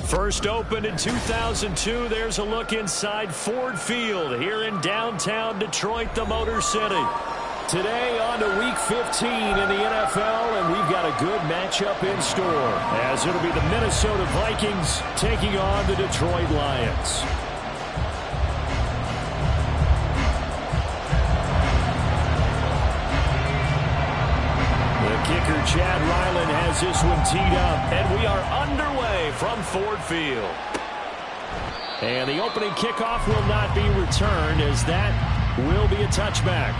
First opened in 2002, there's a look inside Ford Field here in downtown Detroit, the Motor City. Today on to Week 15 in the NFL, and we've got a good matchup in store, as it'll be the Minnesota Vikings taking on the Detroit Lions. Kicker Chad Ryland has this one teed up, and we are underway from Ford Field. And the opening kickoff will not be returned, as that will be a touchback.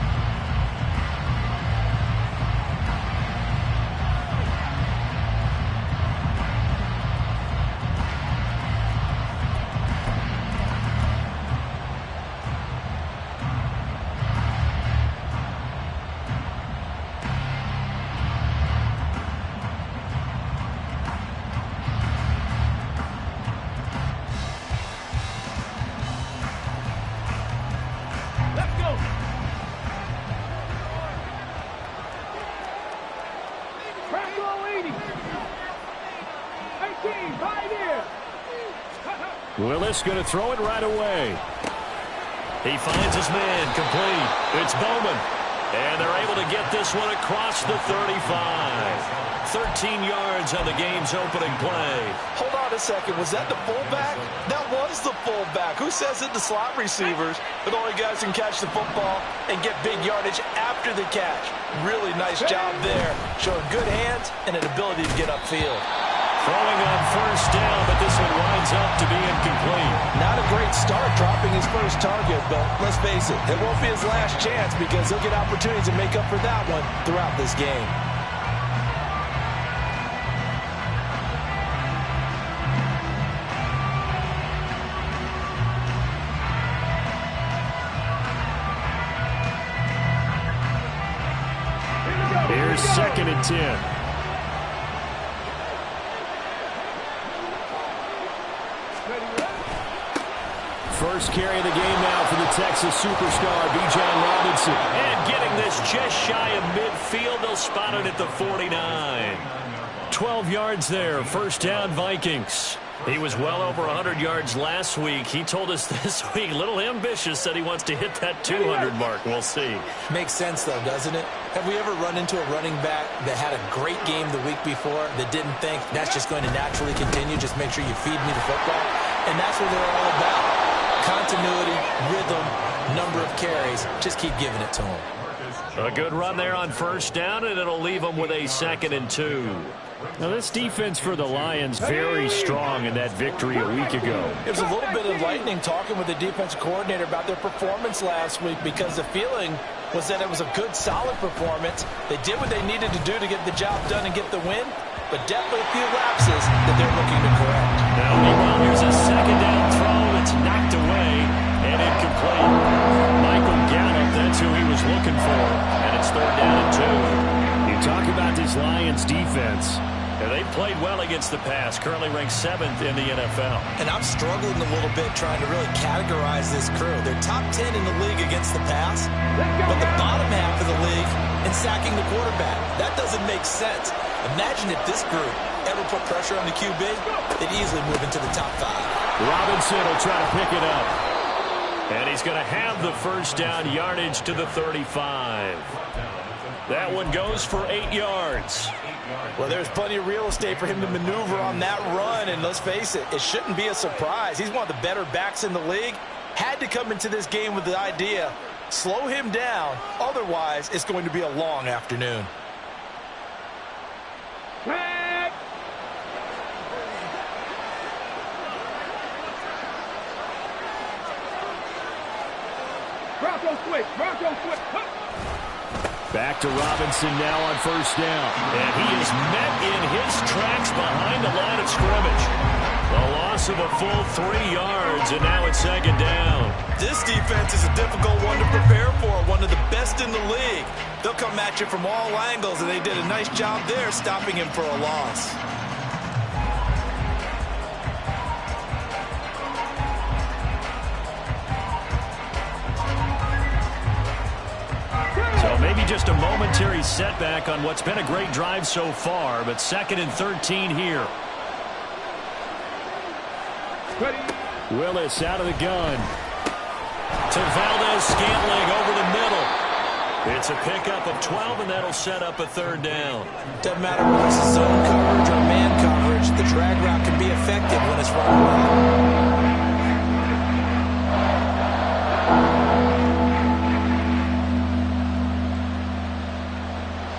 Willis going to throw it right away. He finds his man, complete. It's Bowman. And they're able to get this one across the 35. 13 yards on the game's opening play. Hold on a second. Was that the fullback? That was the fullback. Who says it? The slot receivers. But only guys can catch the football and get big yardage after the catch. Really nice job there. Showing good hands and an ability to get upfield. Throwing on first down, but this one winds up to be incomplete. Not a great start dropping his first target, but let's face it, it won't be his last chance because he'll get opportunities to make up for that one throughout this game. Here's 2nd and 10. First carry of the game now for the Texas superstar, Bijan Robinson. And getting this just shy of midfield. They'll spot it at the 49. 12 yards there. First down, Vikings. He was well over 100 yards last week. He told us this week, a little ambitious, said he wants to hit that 200 mark. We'll see. Makes sense, though, doesn't it? Have we ever run into a running back that had a great game the week before that didn't think that's just going to naturally continue? Just make sure you feed me the football. And that's what they're all about. Continuity, rhythm, number of carries. Just keep giving it to him. A good run there on first down, and it'll leave them with a 2nd and 2. Now, this defense for the Lions very strong in that victory a week ago. It was a little bit enlightening talking with the defensive coordinator about their performance last week because the feeling was that it was a good, solid performance. They did what they needed to do to get the job done and get the win, but definitely a few lapses that they're looking to correct. Now, meanwhile, here's a 2nd down throw that's knocked away and incomplete. Michael Gallup, that's who he was looking for, and it's 3rd down and 2. You talk about this Lions defense. And they've played well against the pass, currently ranked 7th in the NFL. And I'm struggling a little bit trying to really categorize this crew. They're top 10 in the league against the pass, but the bottom half of the league in sacking the quarterback. That doesn't make sense. Imagine if this group ever put pressure on the QB, they'd easily move into the top 5. Robinson will try to pick it up. And he's going to have the first down yardage to the 35. That one goes for 8 yards. Well, there's plenty of real estate for him to maneuver on that run, and let's face it, it shouldn't be a surprise. He's one of the better backs in the league. Had to come into this game with the idea, slow him down, otherwise it's going to be a long afternoon. Bronco quick. Back to Robinson now on first down. And he is met in his tracks behind the line of scrimmage. A loss of a full 3 yards, and now it's 2nd down. This defense is a difficult one to prepare for, one of the best in the league. They'll come at you from all angles, and they did a nice job there stopping him for a loss. Maybe just a momentary setback on what's been a great drive so far, but 2nd and 13 here. Willis out of the gun. To Valdez-Scantling over the middle. It's a pickup of 12, and that'll set up a third down. Doesn't matter whether it's zone coverage or man coverage, the drag route can be effective when it's run well.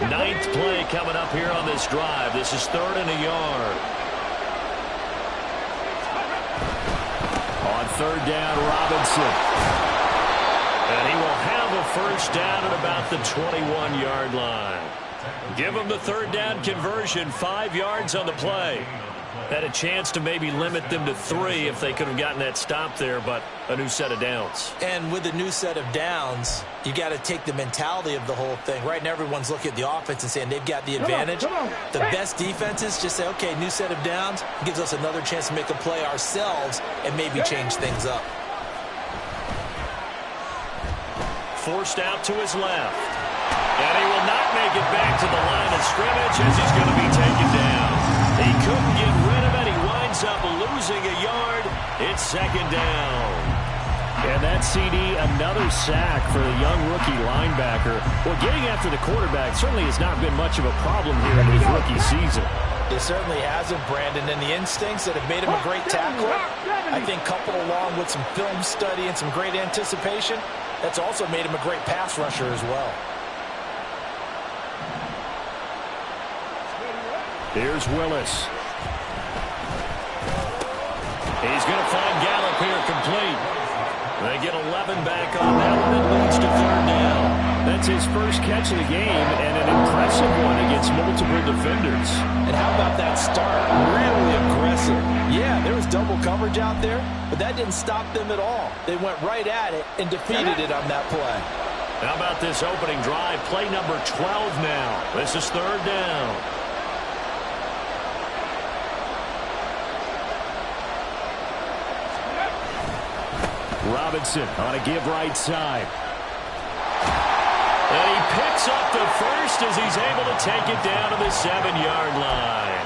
Ninth play coming up here on this drive. This is 3rd and a yard. On 3rd down, Robinson. And he will have a first down at about the 21-yard line. Give him the 3rd down conversion, 5 yards on the play. Had a chance to maybe limit them to 3 if they could have gotten that stop there, but a new set of downs. And with the new set of downs, you got to take the mentality of the whole thing. Right now, everyone's looking at the offense and saying they've got the advantage. The best defenses just say, okay, new set of downs gives us another chance to make a play ourselves and maybe change things up. Forced out to his left. And he will not make it back to the line of scrimmage as he's going to be taken down. He couldn't get rid of it. He winds up losing a yard. It's 2nd down. And that CD, another sack for the young rookie linebacker. Well, getting after the quarterback certainly has not been much of a problem here in his rookie season. It certainly hasn't, Brandon, and the instincts that have made him a great tackler, I think coupled along with some film study and some great anticipation, that's also made him a great pass rusher as well. Here's Willis. He's going to find Gallup here complete. They get 11 back on that one. It leads to 3rd down. That's his first catch of the game and an impressive one against multiple defenders. And how about that start? Really aggressive. Yeah, there was double coverage out there, but that didn't stop them at all. They went right at it and defeated it on that play. How about this opening drive? Play number 12 now. This is 3rd down. Robinson on a give right side. And he picks up the first as he's able to take it down to the 7-yard line.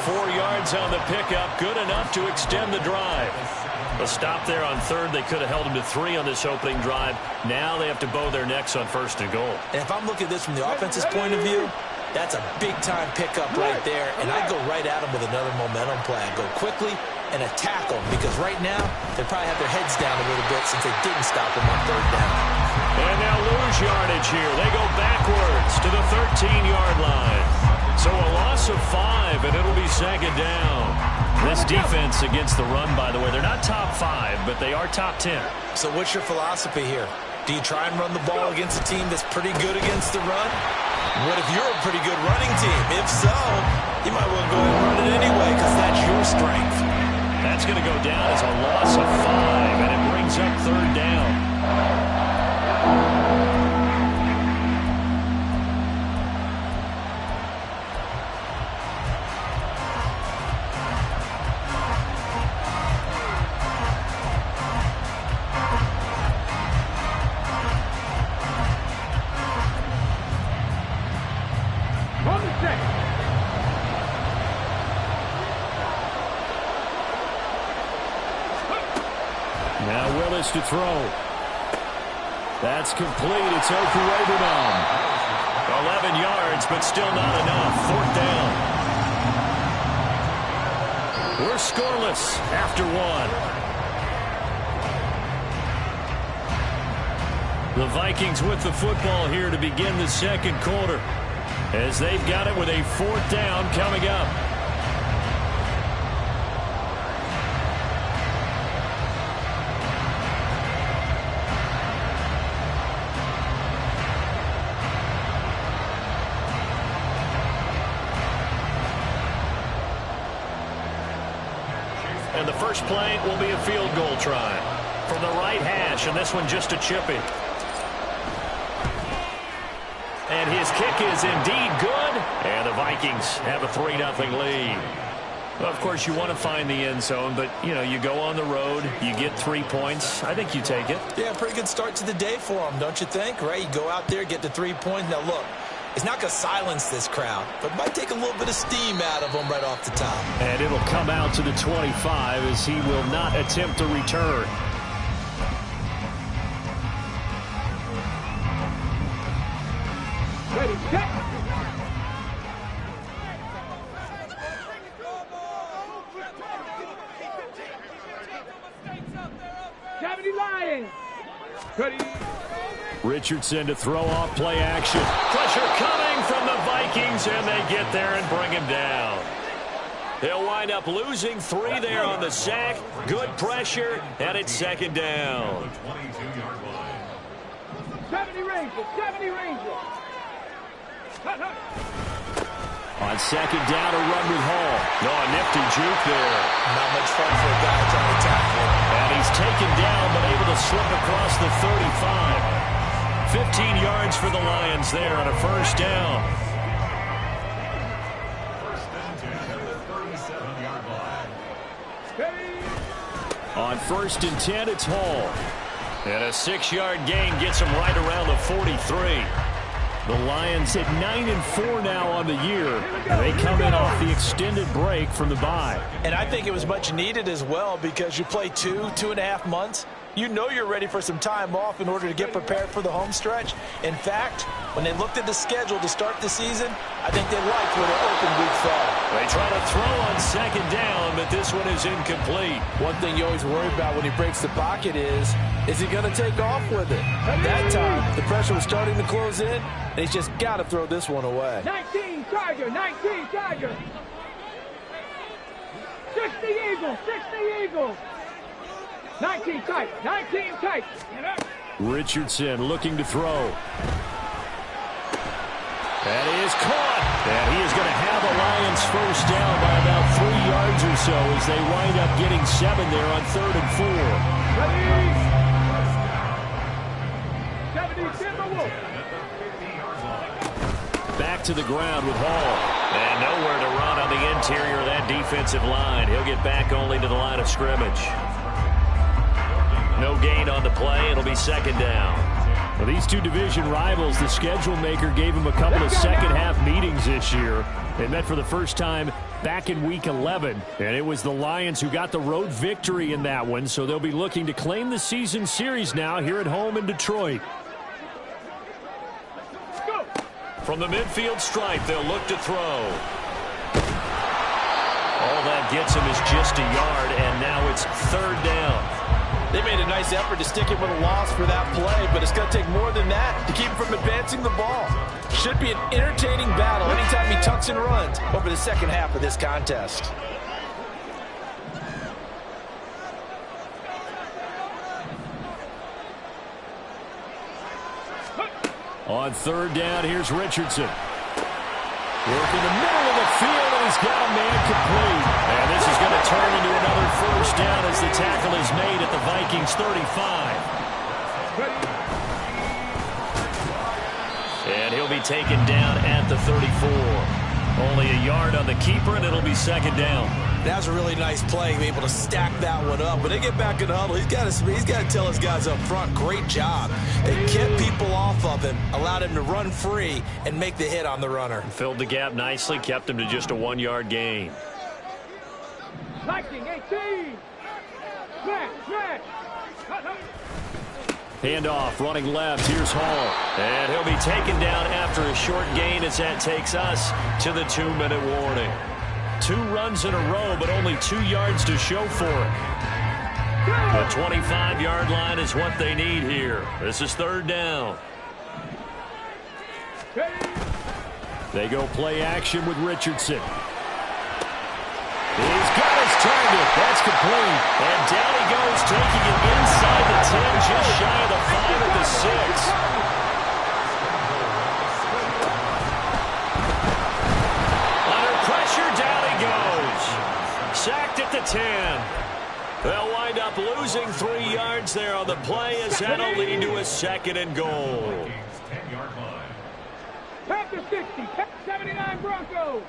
4 yards on the pickup, good enough to extend the drive. A stop there on 3rd. They could have held him to 3 on this opening drive. Now they have to bow their necks on 1st and goal. And if I'm looking at this from the offense's point of view, that's a big-time pickup right there, and I go right at him with another momentum play. I go quickly and attack them because right now they probably have their heads down a little bit since they didn't stop them on 3rd down. And now lose yardage here. They go backwards to the 13-yard line. So a loss of 5, and it'll be 2nd down. This defense against the run, by the way, they're not top 5, but they are top 10. So what's your philosophy here? Do you try and run the ball against a team that's pretty good against the run? What if you're a pretty good running team? If so, you might well go ahead and run it anyway because that's your strength. That's going to go down as a loss of 5, and it brings up 3rd down. Now Willis to throw. That's complete. It's Okuegbunam. 11 yards, but still not enough. 4th down. We're scoreless after 1. The Vikings with the football here to begin the 2nd quarter, as they've got it with a 4th down coming up. And the first play will be a field goal try from the right hash, and this one just a chipping. And his kick is indeed good, and the Vikings have a 3-0 lead. Well, of course, you want to find the end zone, but, you know, you go on the road, you get 3 points. I think you take it. Yeah, pretty good start to the day for them, don't you think? Right? You go out there, get the 3 points. Now, look, It's not going to silence this crowd, but it might take a little bit of steam out of them right off the top. And it'll come out to the 25 as he will not attempt to return. Ready, set. Lions. Ready. Richardson to throw off play action. Pressure coming from the Vikings, and they get there and bring him down. They'll wind up losing 3 there on the sack. Good pressure, and it's second down. 70 Rangers, 70 Rangers. On second down, a run with Hall. No, a nifty juke there. Not much fun for a guy trying to tackle him. And he's taken down, but able to slip across the 35. 15 yards for the Lions there on a first down. On 1st and 10, it's Hall. And a 6-yard gain gets him right around the 43. The Lions at 9-4 now on the year. They come in off the extended break from the bye. And I think it was much needed as well because you play 2.5 months. You know you're ready for some time off in order to get prepared for the home stretch. In fact, when they looked at the schedule to start the season, I think they liked where their open week fell. They try to throw on second down, but this one is incomplete. One thing you always worry about when he breaks the pocket is he going to take off with it? That time, the pressure was starting to close in, and he's just got to throw this one away. 19 Tiger, 19 Tiger. 60 Eagles, 60 Eagles. 19 tight, 19 tight. Richardson looking to throw. That is caught. And he is going to have a Lions first down by about 3 yards or so as they wind up getting 7 there on 3rd and 4. Ready? 70 Timberwolves. Back to the ground with Hall. And nowhere to run on the interior of that defensive line. He'll get back only to the line of scrimmage. No gain on the play. It'll be second down. For these two division rivals, the schedule maker gave them a couple of second-half meetings this year. They met for the first time back in Week 11, and it was the Lions who got the road victory in that one, so they'll be looking to claim the season series now here at home in Detroit. From the midfield stripe, they'll look to throw. All that gets him is just a yard, and now it's 3rd down. They made a nice effort to stick it with a loss for that play, but it's going to take more than that to keep him from advancing the ball. Should be an entertaining battle anytime he tucks and runs over the second half of this contest. On 3rd down, here's Richardson. Working the middle of the field, and he's got a man complete. And this is going to turn into another first down as the tackle is made at the Vikings 35. And he'll be taken down at the 34. Only a yard on the keeper, and it'll be second down. That was a really nice play, able to stack that one up. When they get back in the huddle, he's got to tell his guys up front, great job. They kept people off of him, allowed him to run free and make the hit on the runner. Filled the gap nicely, kept him to just a 1-yard gain. Viking 18. Smash. Handoff, running left. Here's Hall. And he'll be taken down after a short gain as that takes us to the 2-minute warning. 2 runs in a row, but only 2 yards to show for it. The 25-yard line is what they need here. This is 3rd down. They go play action with Richardson. He's got his target. That's complete. And down he goes, taking it inside the 10, just shy of the 5 at the 6. Sacked at the 10. They'll wind up losing 3 yards there on the play as that'll lead to a 2nd and goal. Packers 60, 79 Broncos.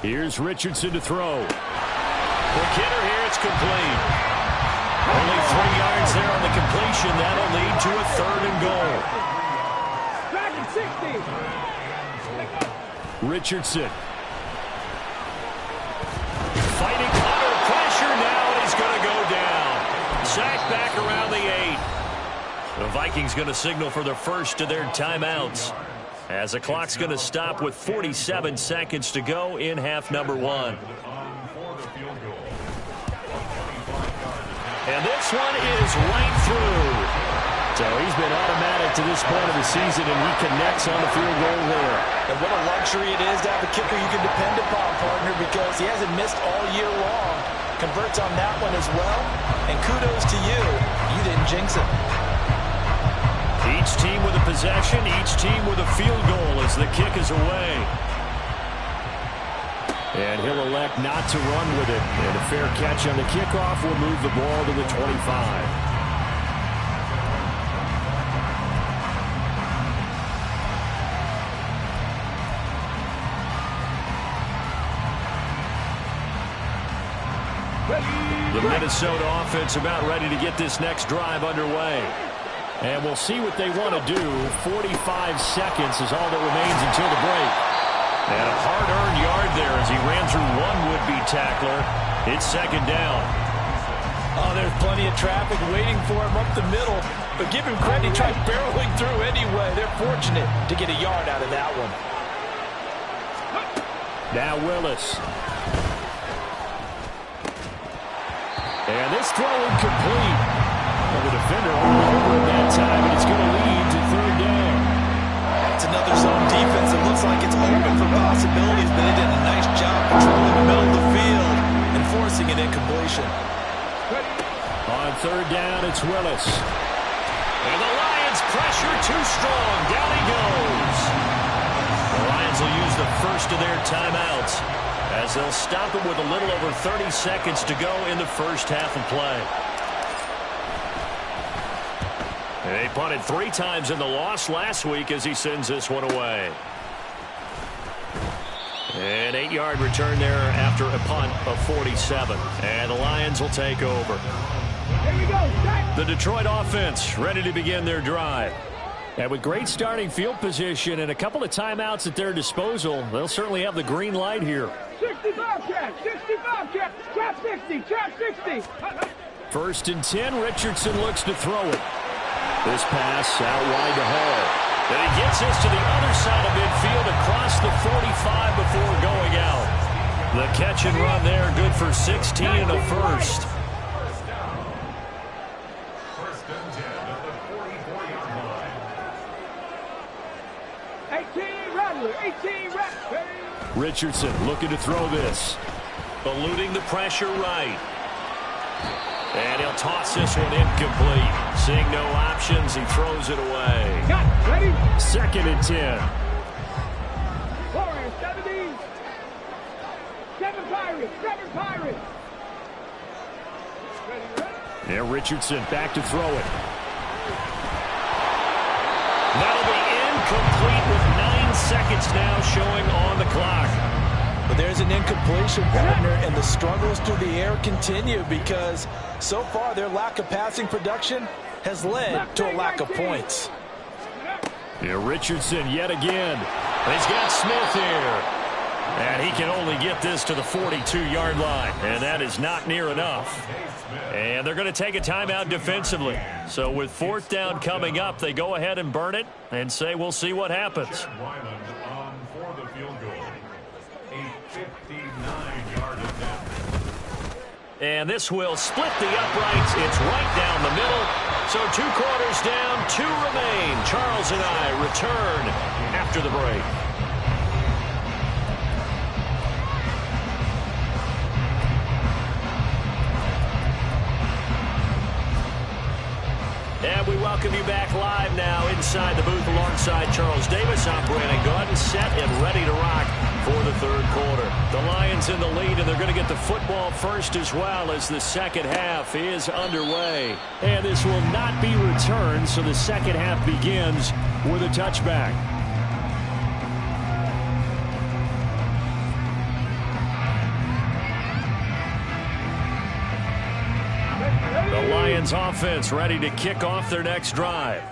Here's Richardson to throw. For Kidder here, it's complete. Only 3 yards there on the completion. That'll lead to a 3rd and goal. 60. Richardson. Fighting under pressure now, and he's going to go down. Sacked back around the 8. The Vikings going to signal for the first of their timeouts, as the clock's going to stop with 47 seconds to go in half number 1. And this one is right through. So he's been automatic to this point of the season, and he connects on the field goal there. And what a luxury it is to have a kicker you can depend upon, partner, because he hasn't missed all year long. Converts on that one as well. And kudos to you. You didn't jinx it. Each team with a possession, each team with a field goal as the kick is away. And he'll elect not to run with it. And a fair catch on the kickoff will move the ball to the 25. The Minnesota offense about ready to get this next drive underway. And we'll see what they want to do. 45 seconds is all that remains until the break. And a hard-earned yard there as he ran through one would-be tackler. It's second down. Oh, there's plenty of traffic waiting for him up the middle. But give him credit, he tried barreling through anyway. They're fortunate to get a yard out of that one. Now Willis. And this throw incomplete. Well, the defender all over at that time, and it's going to lead to third down. It's another zone defense. It looks like it's open for possibilities, but they did a nice job controlling the middle of the field and forcing an incompletion. On third down, it's Willis. And the Lions pressure too strong. Down he goes. The Lions will use the first of their timeouts, as they'll stop it with a little over 30 seconds to go in the first half of play. They punted 3 times in the loss last week as he sends this one away. An 8-yard return there after a punt of 47. And the Lions will take over. Here we go. The Detroit offense ready to begin their drive. And with great starting field position and a couple of timeouts at their disposal, they'll certainly have the green light here. 65 trap, 65 trap, trap 60, trap 60. First and 10, Richardson looks to throw it. This pass out wide to Hall. And he gets this to the other side of midfield across the 45 before going out. The catch and run there, good for 16 and a first. Richardson looking to throw this. Eluding the pressure right. And he'll toss this one incomplete. Seeing no options, he throws it away. Got ready. Second and 10. Warriors, 70. 7 Pirates, 7 Pirates. Yeah, Richardson back to throw it. That'll be incomplete with 9 seconds now showing on the clock. But there's an incompletion, partner, and the struggles through the air continue because so far their lack of passing production has led to a lack of points. Yeah, Richardson yet again. He's got Smith here. And he can only get this to the 42-yard line. And that is not near enough. And they're going to take a timeout defensively. So with fourth down coming up, they go ahead and burn it and say we'll see what happens. And this will split the uprights. It's right down the middle. So 2 quarters down, 2 remain. Charles and I return after the break. And we welcome you back live now inside the booth alongside Charles Davis. I'm Brandon Gaudin, set and ready to rock for the third quarter. The Lions in the lead, and they're going to get the football first as well as the second half is underway. And this will not be returned, so the second half begins with a touchback. The Lions offense ready to kick off their next drive.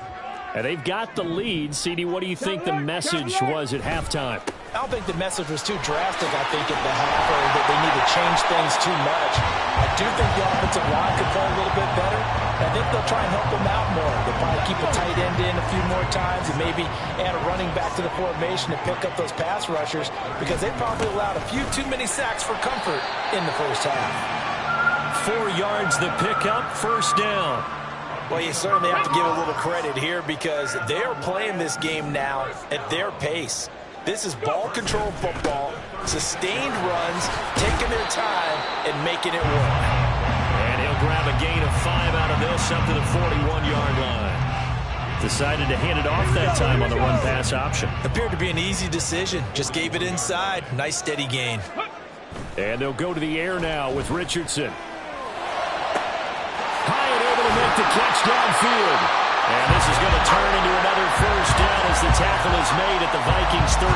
And they've got the lead. CD, what do you think the message was at halftime? I don't think the message was too drastic, I think, at the half, or that they need to change things too much. I do think the offensive line could play a little bit better. I think they'll try and help them out more. They'll probably keep a tight end in a few more times and maybe add a running back to the formation to pick up those pass rushers, because they probably allowed a few too many sacks for comfort in the first half. 4 yards the pickup, first down. Well, you certainly have to give a little credit here because they are playing this game now at their pace. This is ball control football, sustained runs, taking their time and making it work. And he'll grab a gain of 5 out of this up to the 41-yard line. Decided to hand it off that time on the run-pass option. Appeared to be an easy decision. Just gave it inside. Nice steady gain. And they'll go to the air now with Richardson. High and able to make the catch downfield. And this is going to turn into another first down as the tackle is made at the Vikings 33.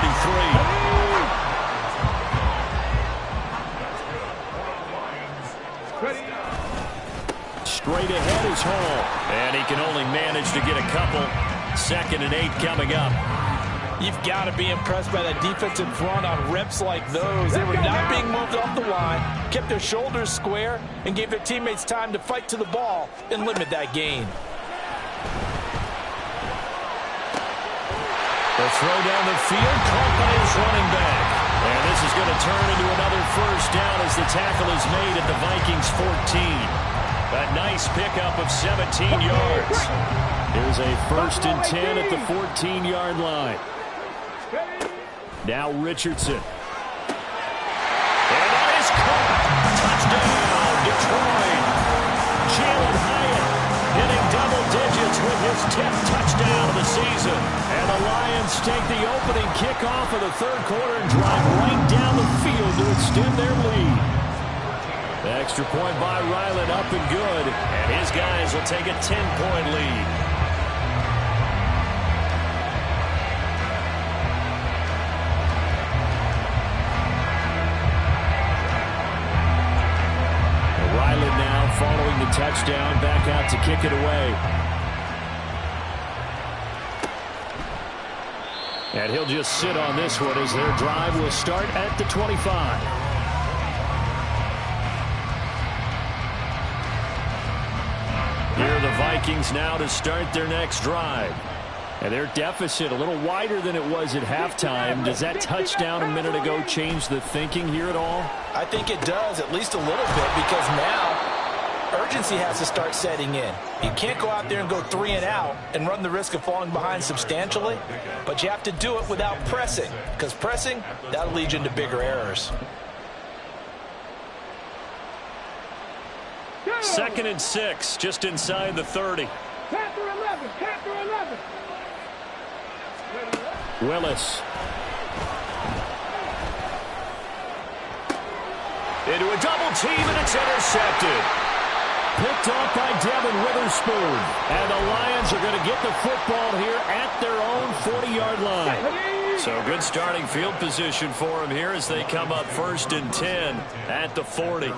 Straight ahead is Hall. And he can only manage to get a couple. 2nd and 8 coming up. You've got to be impressed by that defensive front on reps like those. They were not being moved off the line, kept their shoulders square, and gave their teammates time to fight to the ball and limit that gain. The throw down the field, caught by his running back. And this is going to turn into another first down as the tackle is made at the Vikings 14. A nice pickup of 17 yards. Here's a 1st and 10 at the 14-yard line. Now Richardson. And that is caught. Touchdown, Detroit. Jalen Hyatt hitting double digits with his 10th touchdown of the season. And the Lions take the opening kickoff of the 3rd quarter and drive right down the field to extend their lead. The extra point by Ryland up and good. And his guys will take a 10-point lead. Ryland now following the touchdown, back out to kick it away. And he'll just sit on this one as their drive will start at the 25. Here are the Vikings now to start their next drive. And their deficit a little wider than it was at halftime. Does that touchdown a minute ago change the thinking here at all? I think it does, at least a little bit, because now urgency has to start setting in. You can't go out there and go 3 and out and run the risk of falling behind substantially, but you have to do it without pressing, because pressing, that'll lead you into bigger errors. 2nd and 6, just inside the 30. Panther 11, Panther 11. Willis. Into a double team, and it's intercepted. Picked off by Devin Witherspoon. And the Lions are going to get the football here at their own 40-yard line. So good starting field position for them here as they come up 1st and 10 at the 40.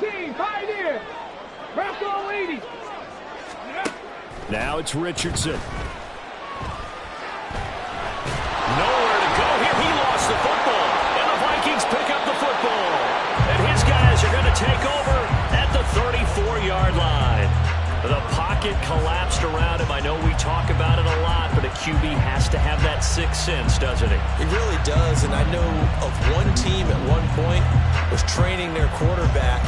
18, 5 in. Bronco 80. Now it's Richardson. Nowhere to go here. He lost the football. And the Vikings pick up the football. And his guys are going to take over at the 34-yard line. The pocket collapsed around him. I know we talk about it a lot, but a QB has to have that sixth sense, doesn't he? He really does, and I know of one team at one point was training their quarterback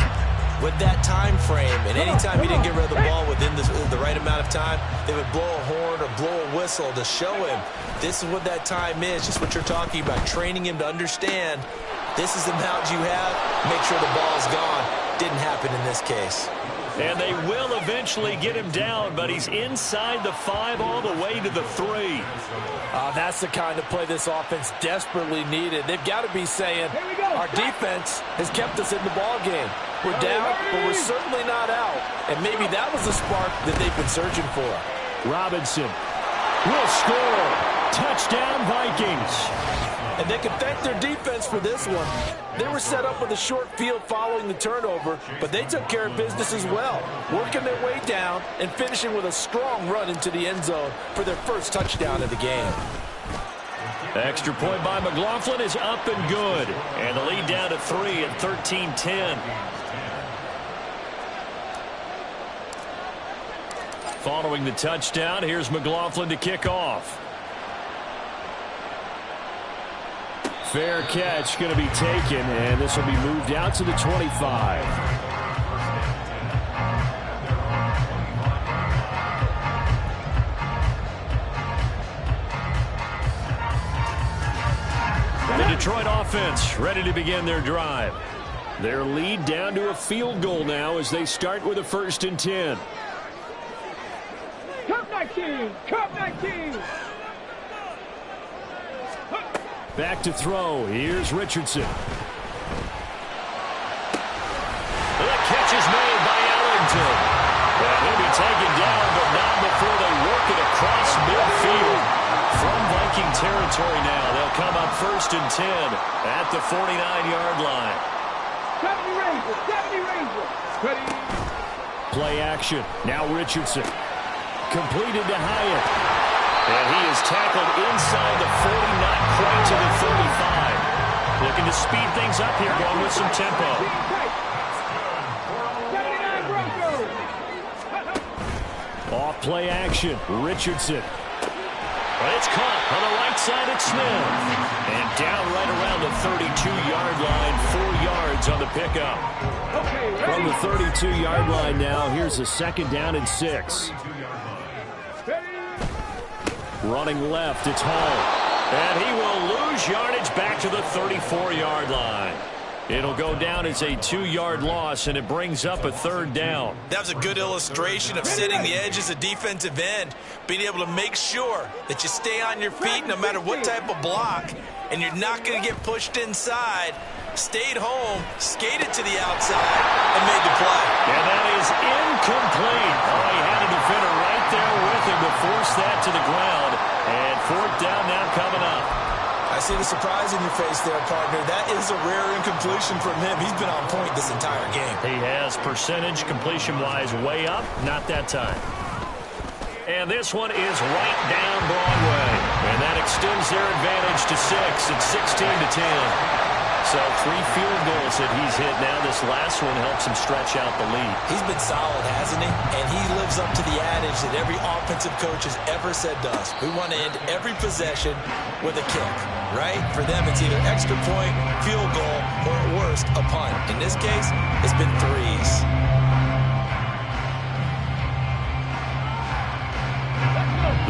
with that time frame, and anytime he didn't get rid of the ball within the right amount of time, they would blow a horn or blow a whistle to show him this is what that time is, just what you're talking about, training him to understand this is the amount you have, make sure the ball's gone. Didn't happen in this case. And they will eventually get him down, but he's inside the 5 all the way to the 3. That's the kind of play this offense desperately needed. They've got to be saying, our defense has kept us in the ball game. We're down, but we're certainly not out. And maybe that was the spark that they've been searching for. Robinson will score. Touchdown, Vikings. And And they can thank their defense for this one. They were set up with a short field following the turnover, but they took care of business as well, working their way down and finishing with a strong run into the end zone for their first touchdown of the game. Extra point by McLaughlin is up and good. And the lead down to 3 at 13-10. Following the touchdown, here's McLaughlin to kick off. Fair catch going to be taken, and this will be moved out to the 25. The Detroit offense ready to begin their drive. Their lead down to a field goal now as they start with a 1st and 10. Cup 19! Cup 19! Back to throw. Here's Richardson. The catch is made by Ellington. And he'll be taken down, but not before they work it across midfield. From Viking territory now, they'll come up 1st and 10 at the 49-yard line. 70 Rangers! 70 Rangers! Ready? Play action. Now Richardson. Completed to Hyatt. And he is tackled inside the 40, not quite to the 35. Looking to speed things up here, going with some tempo. 79 Broncos! Off play action. Richardson. But it's caught on the right side at Smith. And down right around the 32-yard line, 4 yards on the pickup. From the 32-yard line now, here's a 2nd down and 6. Running left, it's Hall. And he will lose yardage back to the 34-yard line. It'll go down as a 2-yard loss, and it brings up a 3rd down. That was a good illustration of setting the edge as a defensive end, being able to make sure that you stay on your feet no matter what type of block, and you're not going to get pushed inside. Stayed home, skated to the outside, and made the play. And that is incomplete. Oh, he had a defender right there with him to force that to the ground. And 4th down now coming up. I see the surprise in your face there, partner. That is a rare incompletion from him. He's been on point this entire game. He has percentage completion-wise way up. Not that time. And this one is right down Broadway. And that extends their advantage to 6 at 16-10. So 3 field goals that he's hit now. This last one helps him stretch out the lead. He's been solid, hasn't he? And he lives up to the adage that every offensive coach has ever said to us. We want to end every possession with a kick, right? For them, it's either extra point, field goal, or at worst, a punt. In this case, it's been 3s.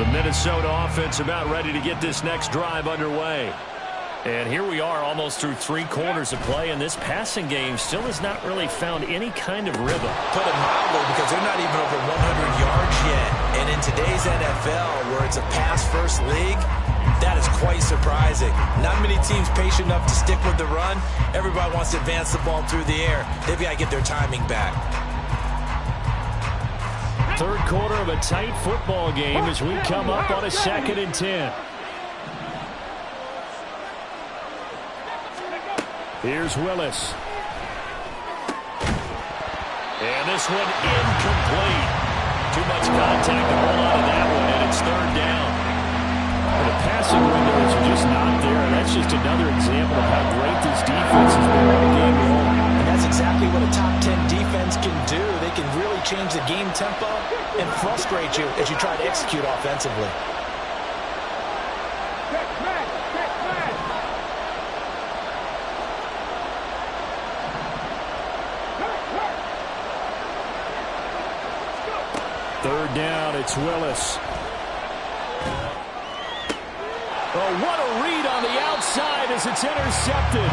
The Minnesota offense about ready to get this next drive underway. And here we are almost through 3 quarters of play, and this passing game still has not really found any kind of rhythm. Put it mildly, because they're not even over 100 yards yet. And in today's NFL, where it's a pass-first league, that is quite surprising. Not many teams patient enough to stick with the run. Everybody wants to advance the ball through the air. They've got to get their timing back. 3rd quarter of a tight football game as we come up on a 2nd and 10. Here's Willis. And this one incomplete. Too much contact to hold on to that one, and it's 3rd down. The passing windows are just not there, and that's just another example of how great this defense has been all game long. And that's exactly what a top 10 defense can do. They can really change the game tempo and frustrate you as you try to execute offensively. Third down, it's Willis. Oh, what a read on the outside as it's intercepted.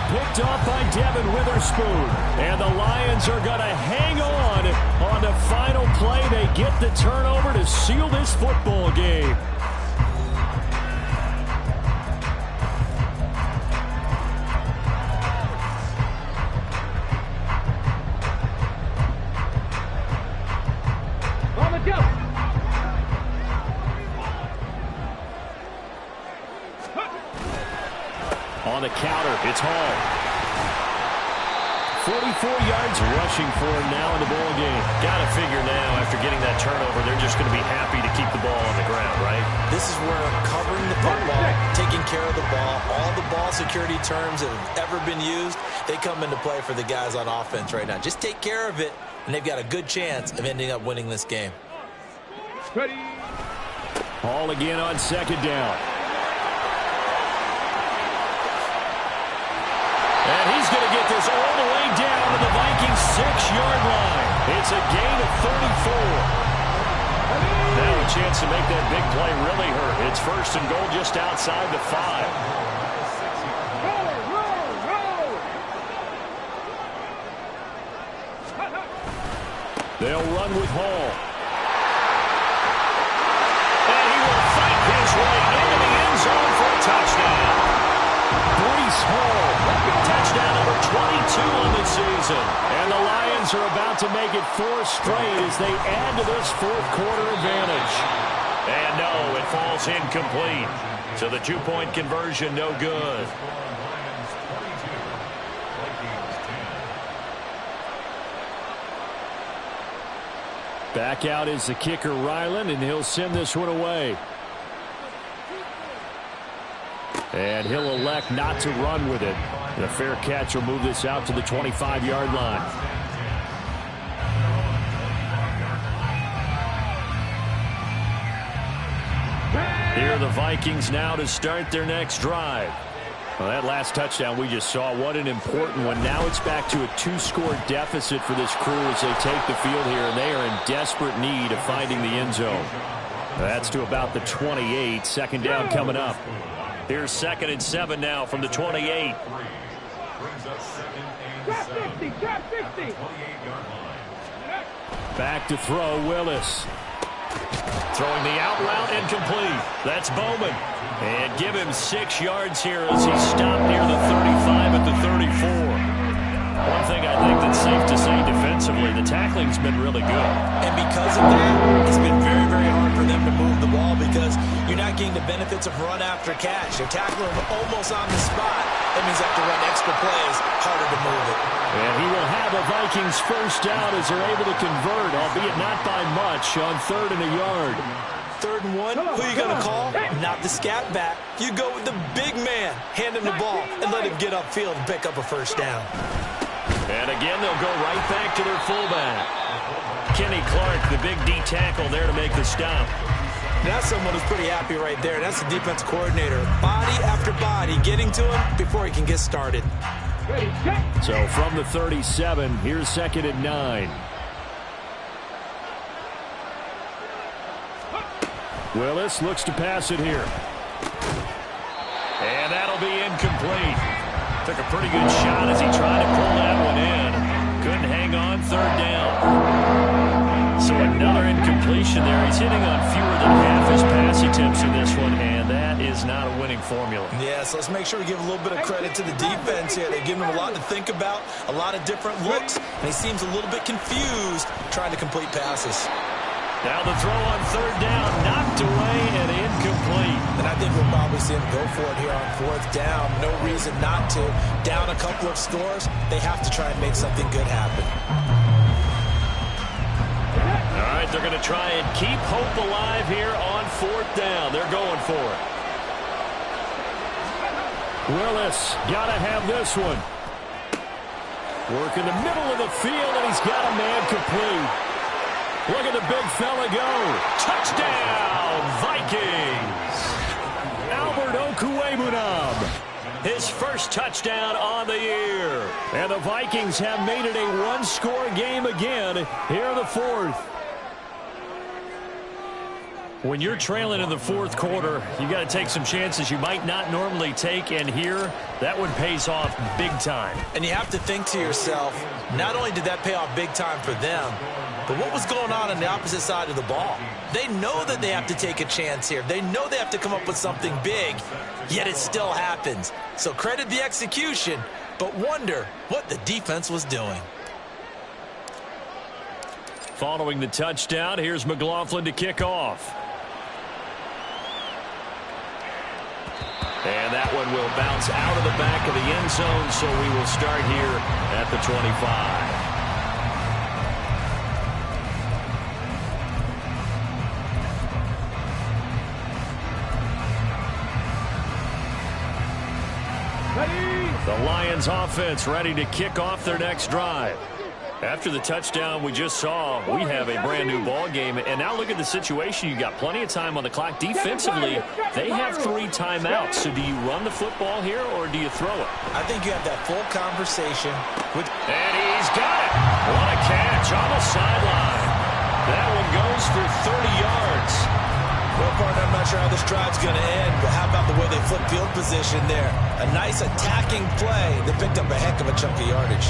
Picked off by Devin Witherspoon. And the Lions are going to hang on the final play. They get the turnover to seal this football game. It's Hall. 44 yards rushing for him now in the ball game. Got to figure now, after getting that turnover, they're just going to be happy to keep the ball on the ground, right? This is where covering the football, taking care of the ball, all the ball security terms that have ever been used, they come into play for the guys on offense right now. Just take care of it, and they've got a good chance of ending up winning this game. Ready. Hall again on second down. And he's going to get this all the way down to the Vikings' 6-yard line. It's a gain of 34. Now a chance to make that big play really hurt. It's first and goal just outside the 5. They'll run with Hall. And he will fight his way into the end zone for a touchdown. Breece Hall, touchdown number 22 on the season. And the Lions are about to make it 4 straight as they add to this fourth-quarter advantage. And no, it falls incomplete. So the 2-point conversion, no good. Back out is the kicker, Ryland, and he'll send this one away. And he'll elect not to run with it. The fair catch will move this out to the 25-yard line. Here are the Vikings now to start their next drive. Well, that last touchdown we just saw, what an important one. Now it's back to a 2-score deficit for this crew as they take the field here, and they are in desperate need of finding the end zone. That's to about the 28. Second down coming up. Here's 2nd and 7 now from the 28. Trap 50, trap 50. Back to throw, Willis. Throwing the out route incomplete. That's Bowman. And give him 6 yards here as he stopped near the 35 at the 34. One thing I think that's safe to say defensively, the tackling's been really good. And because of that, it's been very, very hard for them to move the ball because you're not getting the benefits of run after catch. They're tackling him almost on the spot. That means they have to run extra plays, harder to move it. And he will have a Vikings first down as they're able to convert, albeit not by much, on 3rd and a yard. 3rd and 1, who are you going to call? Not the scat back. You go with the big man. Hand him the ball and let him get upfield and pick up a first down. And again, they'll go right back to their fullback. Kenny Clark, the big D tackle there to make the stop. That's someone who's pretty happy right there. That's the defense coordinator. Body after body getting to him before he can get started. So from the 37, here's 2nd and 9. Willis looks to pass it here. And that'll be incomplete. Took a pretty good shot as he tried to pull that one in. Couldn't hang on, 3rd down. So another incompletion there. He's hitting on fewer than half his pass attempts in this one, and that is not a winning formula. Yeah, so let's make sure we give a little bit of credit to the defense here. They've given him a lot to think about, a lot of different looks, and he seems a little bit confused trying to complete passes. Now the throw on 3rd down, knocked away and incomplete. And I think we'll probably see him go for it here on 4th down. No reason not to. Down a couple of scores, they have to try and make something good happen. All right, they're going to try and keep hope alive here on 4th down. They're going for it. Willis, got to have this one. Work in the middle of the field, and he's got a man complete. Look at the big fella go. Touchdown, Vikings. Albert Okwuegbunam. His first touchdown on the year. And the Vikings have made it a 1-score game again here in the 4th. When you're trailing in the 4th quarter, you got to take some chances you might not normally take, and here, that one pays off big time. And you have to think to yourself, not only did that pay off big time for them, but what was going on the opposite side of the ball? They know that they have to take a chance here. They know they have to come up with something big, yet it still happens. So credit the execution, but wonder what the defense was doing. Following the touchdown, here's McLaughlin to kick off. And that one will bounce out of the back of the end zone, so we will start here at the 25. The Lions offense ready to kick off their next drive. After the touchdown we just saw, we have a brand new ball game. And now look at the situation. You got plenty of time on the clock. Defensively, they have 3 timeouts. So do you run the football here or do you throw it? I think you have that full conversation with... And he's got it. What a catch on the sideline. That one goes for 30 yards. Well, partner, I'm not sure how this drive's going to end, but how about the way they flip field position there? A nice attacking play. They picked up a heck of a chunk of yardage.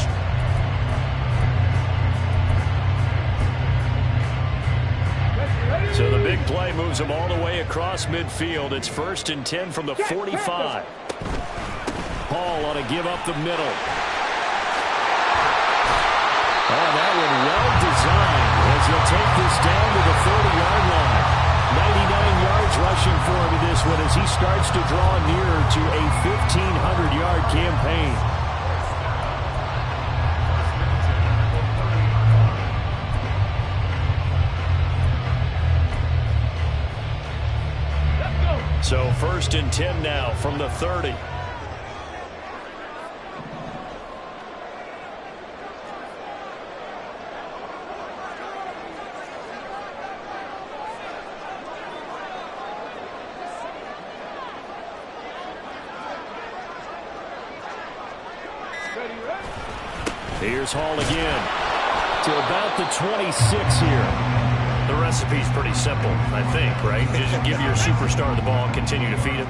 So the big play moves them all the way across midfield. It's 1st and 10 from the 45. Hall ought to give up the middle. Oh, that one well designed as he'll take this down to the 30-yard line. 99 yards rushing for him in this one as he starts to draw nearer to a 1,500-yard campaign. So 1st and 10 now from the 30. Here's Hall again to about the 26 here. The recipe's pretty simple, I think, right? Just give your superstar the ball and continue to feed him.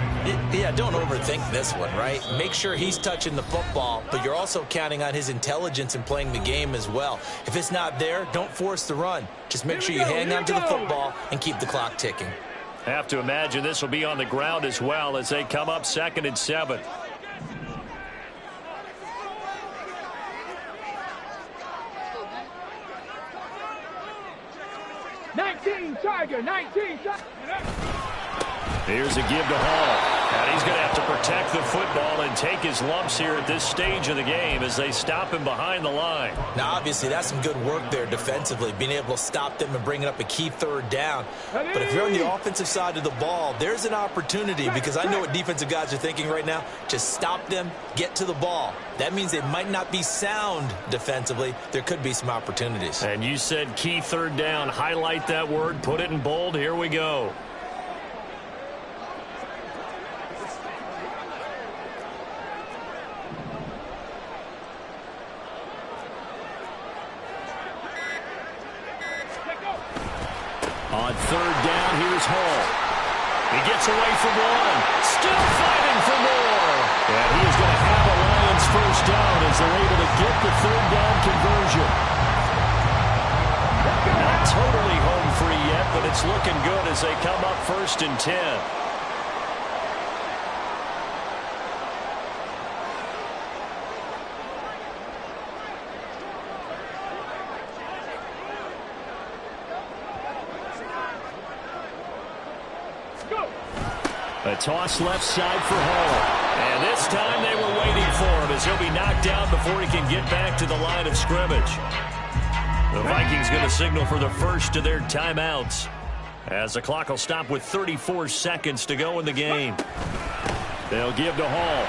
Yeah, don't overthink this one, right? Make sure he's touching the football, but you're also counting on his intelligence in playing the game as well. If it's not there, don't force the run. Just make sure you hang on to the football and keep the clock ticking. Have to imagine this will be on the ground as well as they come up 2nd and 7. Tiger, 19. Here's a give to Hall. And he's going to have to protect the football and take his lumps here at this stage of the game as they stop him behind the line. Now, obviously, that's some good work there defensively, being able to stop them and bring up a key 3rd down. But if you're on the offensive side of the ball, there's an opportunity because I know what defensive guys are thinking right now. Just stop them, get to the ball. That means they might not be sound defensively. There could be some opportunities. And you said key 3rd down. Highlight that word. Put it in bold. Here we go. On 3rd down, here's Hall. He gets away from one. Still fighting for more. And he is going to have a Lions 1st down as they're able to get the 3rd down conversion. Not totally home free yet, but it's looking good as they come up 1st and 10. A toss left side for Hall. And this time they were waiting for him as he'll be knocked down before he can get back to the line of scrimmage. The Vikings going to signal for the first of their timeouts as the clock will stop with 34 seconds to go in the game. They'll give to Hall.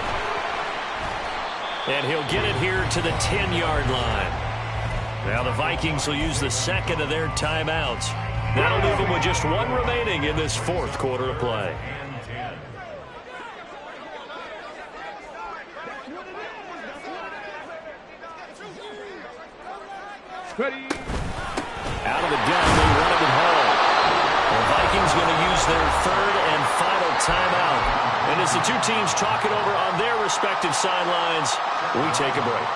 And he'll get it here to the 10-yard line. Now the Vikings will use the 2nd of their timeouts. That'll leave them with just 1 remaining in this 4th quarter of play. Ready. Out of the gun, they run it with Hall. The Vikings going to use their 3rd and final timeout. And as the two teams talk it over on their respective sidelines, we take a break.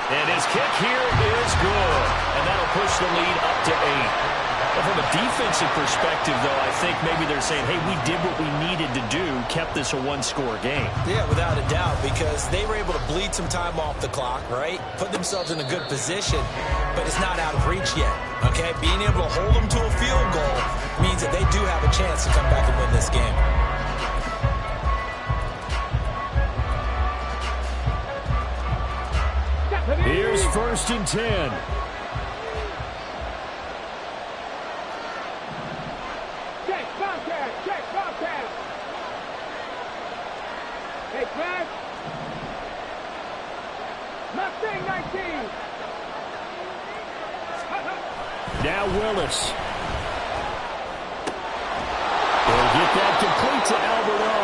And his kick here is good. And that'll push the lead up to 8. Well, from a defensive perspective, though, I think maybe they're saying, hey, we did what we needed to do, kept this a one-score game. Yeah, without a doubt, because they were able to bleed some time off the clock, right? Put themselves in a good position, but it's not out of reach yet, okay? Being able to hold them to a field goal means that they do have a chance to come back and win this game. Here's 1st and 10. Hey, Flash. Mustang 19. Now Willis. They'll get that complete to Alberto.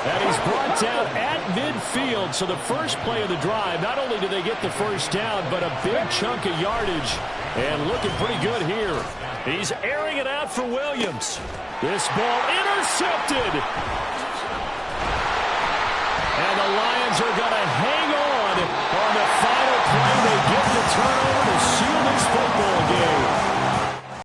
And he's brought down at midfield. So the first play of the drive, not only do they get the first down, but a big chunk of yardage. And looking pretty good here. He's airing it out for Williams. This ball intercepted. And the Lions are going